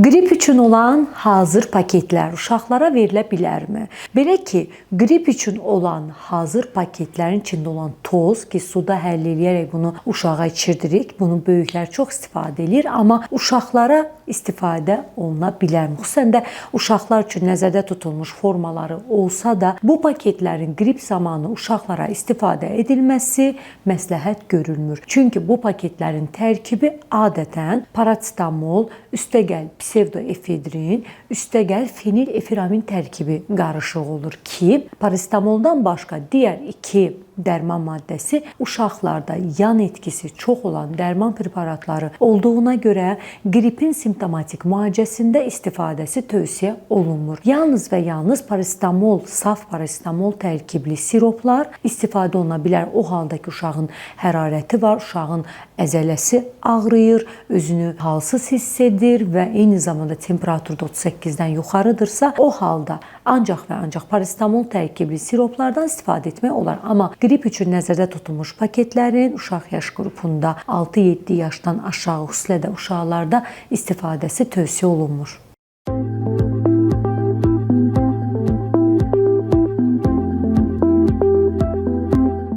Qrip üçün olan hazır paketlər uşaqlara verilə bilərmi? Belə ki, qrip üçün olan hazır paketlərin içində olan toz ki, suda həll edərək bunu uşağa içirdirik. Bunu böyüklər çox istifadə edir, amma uşaqlara istifadə oluna bilərmi? Xüsusən də uşaqlar üçün nəzərdə tutulmuş formaları olsa da, bu paketlərin qrip zamanı uşaqlara istifadə edilməsi məsləhət görülmür. Çünki bu paketlərin tərkibi adətən parasetamol, üstəgəl psevdoefedrin, üstəgəl fenilefiramin tərkibi qarışığı olur ki, parasetamoldan başqa digər iki dərman maddəsi uşaqlarda yan etkisi çox olan dərman preparatları olduğuna görə qripin simptomatik müalicəsində istifadəsi tövsiyə olunmur. Yalnız və yalnız parasetamol, saf parasetamol tərkibli siroplar istifadə oluna bilər. O halda ki, uşağın hərarəti var, uşağın əzələsi ağrıyır, özünü halsız hiss edir və eyni zamanda temperatur 38-dən yuxarıdırsa, o halda ancaq və ancaq parasetamol tərkibli siroplardan istifadə etmək olar. Amma qrip üçün nəzərdə tutulmuş paketlərin uşaq yaş qrupunda 6-7 yaşdan aşağı, xüsusilə də uşaqlarda istifadəsi tövsiyə olunmur.